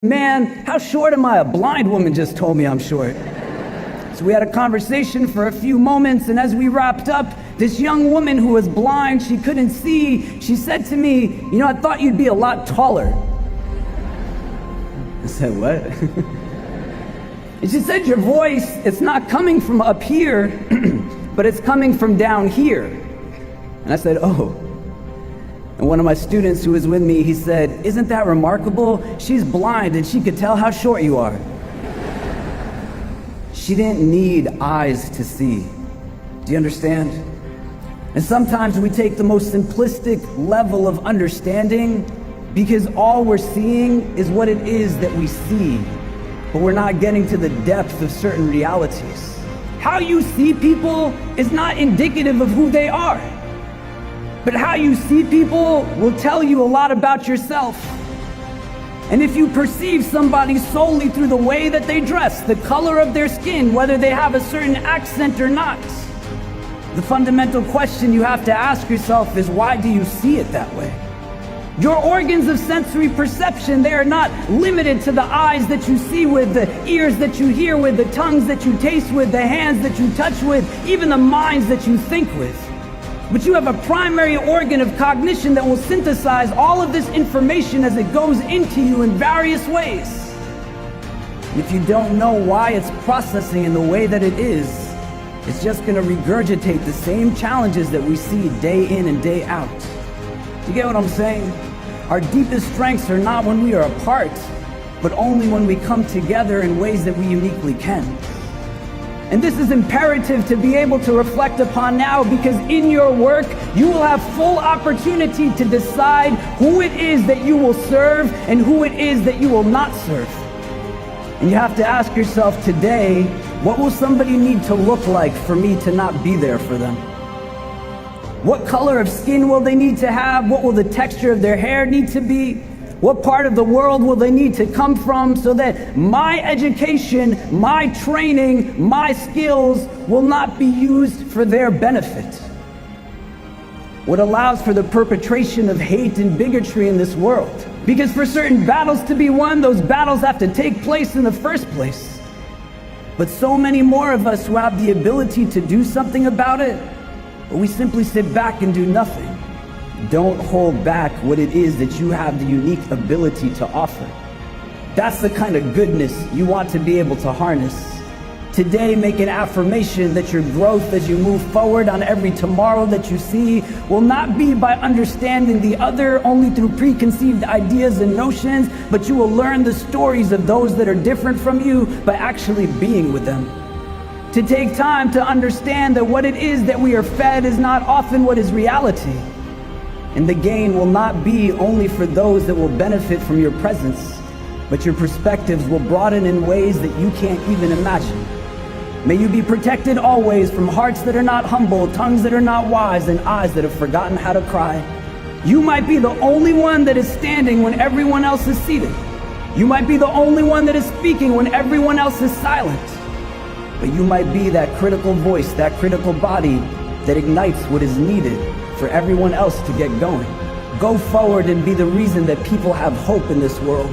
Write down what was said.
Man, how short am I? A blind woman just told me I'm short. So we had a conversation for a few moments, and as we wrapped up, this young woman who was blind, she couldn't see, she said to me, "You know, I thought you'd be a lot taller." I said, "What?" And she said, "Your voice, it's not coming from up here, but it's coming from down here." And I said, "Oh." And one of my students who was with me, he said, "Isn't that remarkable? She's blind and she could tell how short you are." She didn't need eyes to see. Do you understand? And sometimes we take the most simplistic level of understanding because all we're seeing is what it is that we see, but we're not getting to the depth of certain realities. How you see people is not indicative of who they are. But how you see people will tell you a lot about yourself. And if you perceive somebody solely through the way that they dress, the color of their skin, whether they have a certain accent or not, the fundamental question you have to ask yourself is, why do you see it that way? Your organs of sensory perception, they are not limited to the eyes that you see with, the ears that you hear with, the tongues that you taste with, the hands that you touch with, even the minds that you think with. But you have a primary organ of cognition that will synthesize all of this information as it goes into you in various ways. If you don't know why it's processing in the way that it is, it's just going to regurgitate the same challenges that we see day in and day out. You get what I'm saying? Our deepest strengths are not when we are apart, but only when we come together in ways that we uniquely can. And this is imperative to be able to reflect upon now, because in your work, you will have full opportunity to decide who it is that you will serve and who it is that you will not serve. And you have to ask yourself today, what will somebody need to look like for me to not be there for them? What color of skin will they need to have? What will the texture of their hair need to be? What part of the world will they need to come from so that my education, my training, my skills will not be used for their benefit? What allows for the perpetration of hate and bigotry in this world? Because for certain battles to be won, those battles have to take place in the first place. But so many more of us who have the ability to do something about it, but we simply sit back and do nothing. Don't hold back what it is that you have the unique ability to offer. That's the kind of goodness you want to be able to harness. Today, make an affirmation that your growth as you move forward on every tomorrow that you see will not be by understanding the other only through preconceived ideas and notions, but you will learn the stories of those that are different from you by actually being with them. To take time to understand that what it is that we are fed is not often what is reality. And the gain will not be only for those that will benefit from your presence, but your perspectives will broaden in ways that you can't even imagine. May you be protected always from hearts that are not humble, tongues that are not wise, and eyes that have forgotten how to cry. You might be the only one that is standing when everyone else is seated. You might be the only one that is speaking when everyone else is silent. But you might be that critical voice, that critical body that ignites what is needed for everyone else to get going. Go forward and be the reason that people have hope in this world.